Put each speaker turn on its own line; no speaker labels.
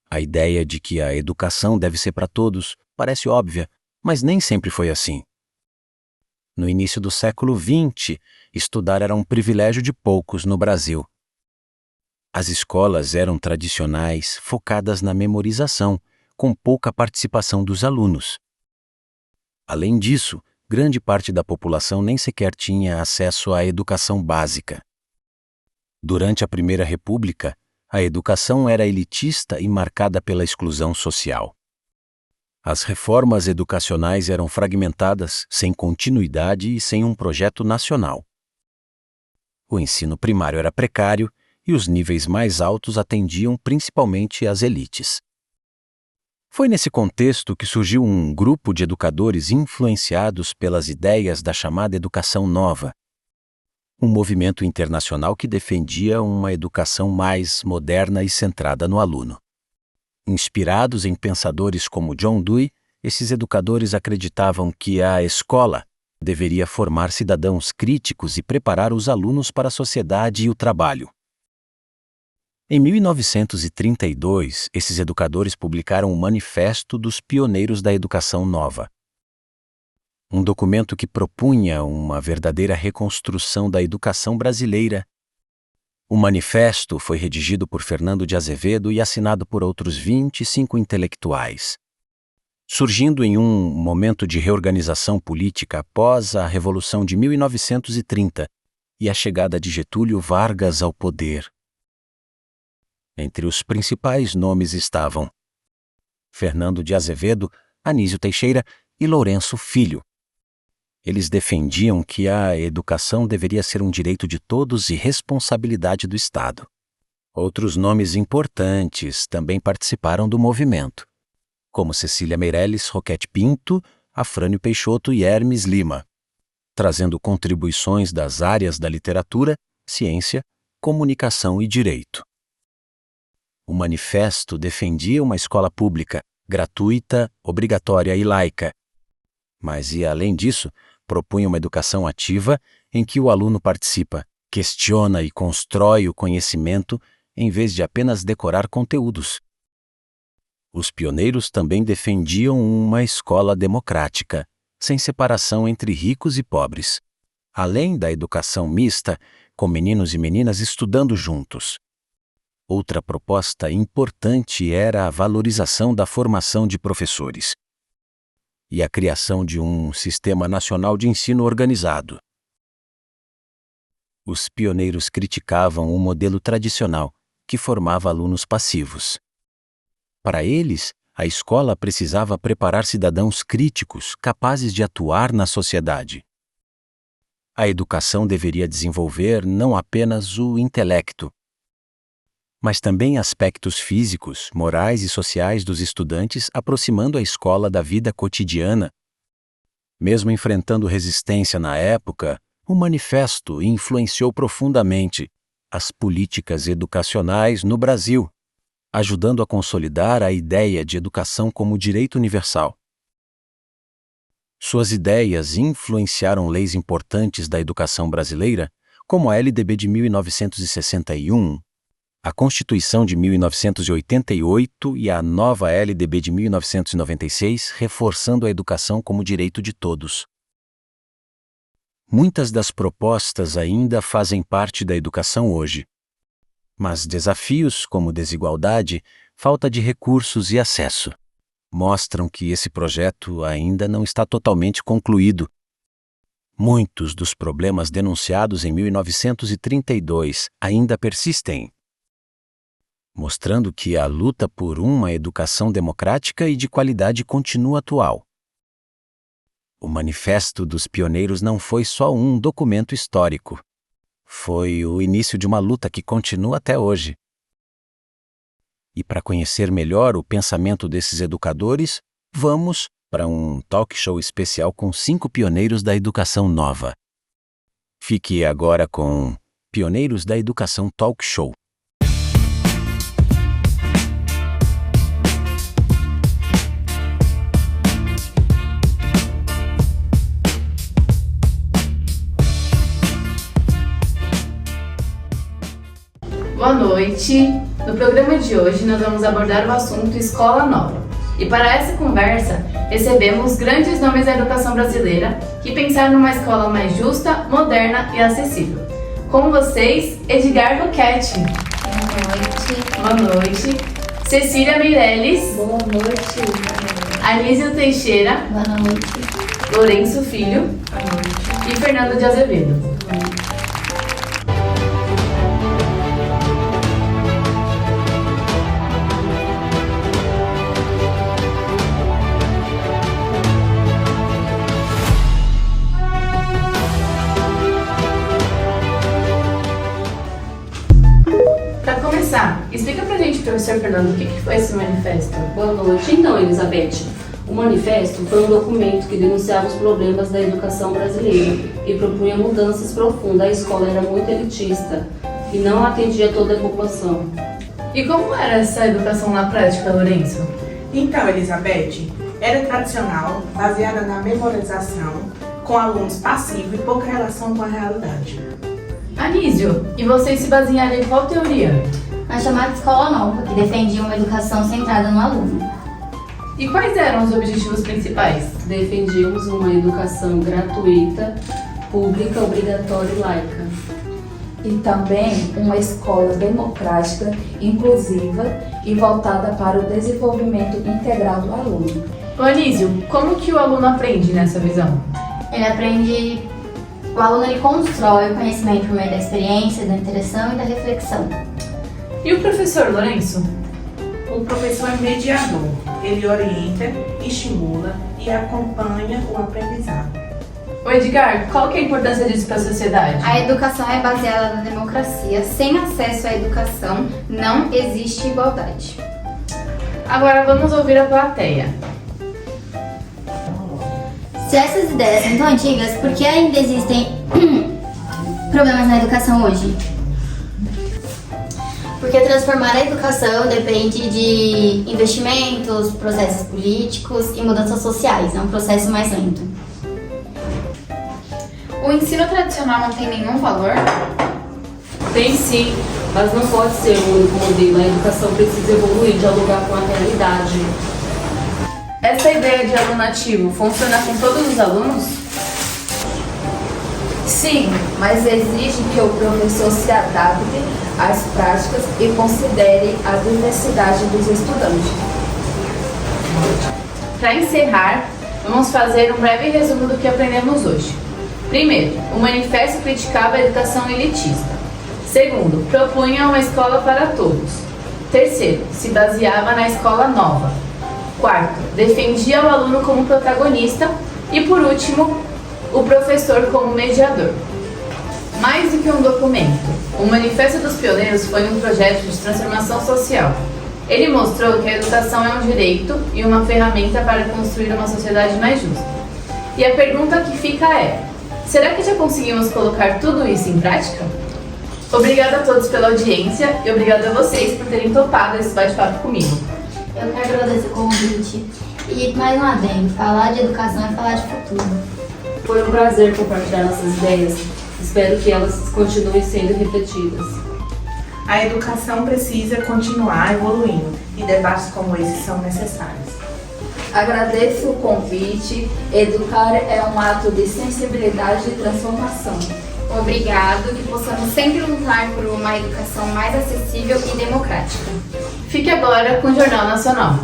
A ideia de que a educação deve ser para todos parece óbvia, mas nem sempre foi assim. No início do século XX, estudar era um privilégio de poucos no Brasil. As escolas eram tradicionais, focadas na memorização, com pouca participação dos alunos. Além disso, grande parte da população nem sequer tinha acesso à educação básica. Durante a Primeira República, a educação era elitista e marcada pela exclusão social. As reformas educacionais eram fragmentadas, sem continuidade e sem um projeto nacional. O ensino primário era precário e os níveis mais altos atendiam principalmente às elites. Foi nesse contexto que surgiu um grupo de educadores influenciados pelas ideias da chamada Educação Nova, um movimento internacional que defendia uma educação mais moderna e centrada no aluno. Inspirados em pensadores como John Dewey, esses educadores acreditavam que a escola deveria formar cidadãos críticos e preparar os alunos para a sociedade e o trabalho. Em 1932, esses educadores publicaram o Manifesto dos Pioneiros da Educação Nova, um documento que propunha uma verdadeira reconstrução da educação brasileira. O manifesto foi redigido por Fernando de Azevedo e assinado por outros 25 intelectuais. Surgindo em um momento de reorganização política após a Revolução de 1930 e a chegada de Getúlio Vargas ao poder. Entre os principais nomes estavam Fernando de Azevedo, Anísio Teixeira e Lourenço Filho. Eles defendiam que a educação deveria ser um direito de todos e responsabilidade do Estado. Outros nomes importantes também participaram do movimento, como Cecília Meirelles, Roquette Pinto, Afrânio Peixoto e Hermes Lima, trazendo contribuições das áreas da literatura, ciência, comunicação e direito. O manifesto defendia uma escola pública, gratuita, obrigatória e laica, mas ia além disso, propunha uma educação ativa em que o aluno participa, questiona e constrói o conhecimento em vez de apenas decorar conteúdos. Os pioneiros também defendiam uma escola democrática, sem separação entre ricos e pobres, além da educação mista, com meninos e meninas estudando juntos. Outra proposta importante era a valorização da formação de professores e a criação de um sistema nacional de ensino organizado. Os pioneiros criticavam o modelo tradicional, que formava alunos passivos. Para eles, a escola precisava preparar cidadãos críticos, capazes de atuar na sociedade. A educação deveria desenvolver não apenas o intelecto, mas também aspectos físicos, morais e sociais dos estudantes, aproximando a escola da vida cotidiana. Mesmo enfrentando resistência na época, o manifesto influenciou profundamente as políticas educacionais no Brasil, ajudando a consolidar a ideia de educação como direito universal. Suas ideias influenciaram leis importantes da educação brasileira, como a LDB de 1961, a Constituição de 1988 e a nova LDB de 1996, reforçando a educação como direito de todos. Muitas das propostas ainda fazem parte da educação hoje, mas desafios como desigualdade, falta de recursos e acesso mostram que esse projeto ainda não está totalmente concluído. Muitos dos problemas denunciados em 1932 ainda persistem, mostrando que a luta por uma educação democrática e de qualidade continua atual. O Manifesto dos Pioneiros não foi só um documento histórico. Foi o início de uma luta que continua até hoje. E para conhecer melhor o pensamento desses educadores, vamos para um talk show especial com 5 pioneiros da educação nova. Fique agora com Pioneiros da Educação Talk Show.
Boa noite, No programa de hoje nós vamos abordar o assunto Escola Nova. E para essa conversa, recebemos grandes nomes da educação brasileira que pensaram numa escola mais justa, moderna e acessível. Com vocês, Edgar Roquette.
Boa noite.
Boa noite. Cecília Meirelles.
Boa noite.
Anísio Teixeira.
Boa noite.
Lourenço Filho.
Boa noite.
E Fernando de Azevedo. Para começar, explica pra gente, professor Fernando, o que foi esse manifesto?
Boa noite. Então, Elizabeth, o manifesto foi um documento que denunciava os problemas da educação brasileira e propunha mudanças profundas. A escola era muito elitista e não atendia toda a população.
E como era essa educação na prática, Lourenço?
Então, Elizabeth, era tradicional, baseada na memorização, com alunos passivos e pouca relação com a realidade.
Anísio, e vocês se basearam em qual teoria?
A chamada Escola Nova, que defendia uma educação centrada no aluno.
E quais eram os objetivos principais?
Defendíamos uma educação gratuita, pública, obrigatória e laica.
E também uma escola democrática, inclusiva e voltada para o desenvolvimento integral do aluno.
Ô Anísio, como que o aluno aprende nessa visão?
O aluno ele constrói o conhecimento por meio da experiência, da interação e da reflexão.
E o professor Lourenço?
O professor é mediador, ele orienta, estimula e acompanha o aprendizado.
Ô Edgar, qual que é a importância disso para a sociedade?
A educação é baseada na democracia. Sem acesso à educação, não existe igualdade.
Agora vamos ouvir a plateia.
Se essas ideias são tão antigas, por que ainda existem problemas na educação hoje? Porque transformar a educação depende de investimentos, processos políticos e mudanças sociais. É um processo mais lento.
O ensino tradicional não tem nenhum valor?
Tem sim, mas não pode ser o único modelo. A educação precisa evoluir, dialogar com a realidade.
Essa ideia de aluno ativo funciona com todos os alunos?
Sim, mas exige que o professor se adapte às práticas e considere a diversidade dos estudantes.
Para encerrar, vamos fazer um breve resumo do que aprendemos hoje. Primeiro, o manifesto criticava a educação elitista. Segundo, propunha uma escola para todos. Terceiro, se baseava na escola nova. Quarto, defendia o aluno como protagonista. E por último, o professor como mediador. Mais do que um documento, o Manifesto dos Pioneiros foi um projeto de transformação social. Ele mostrou que a educação é um direito e uma ferramenta para construir uma sociedade mais justa. E a pergunta que fica é: será que já conseguimos colocar tudo isso em prática? Obrigada a todos pela audiência e obrigada a vocês por terem topado esse bate-papo comigo.
Eu quero agradecer o convite. E mais um adendo, falar de educação é falar de futuro.
Foi um prazer compartilhar nossas ideias. Espero que elas continuem sendo refletidas.
A educação precisa continuar evoluindo e debates como esse são necessários.
Agradeço o convite. Educar é um ato de sensibilidade e transformação.
Obrigado, que possamos sempre lutar por uma educação mais acessível e democrática.
Fique agora com o Jornal Nacional.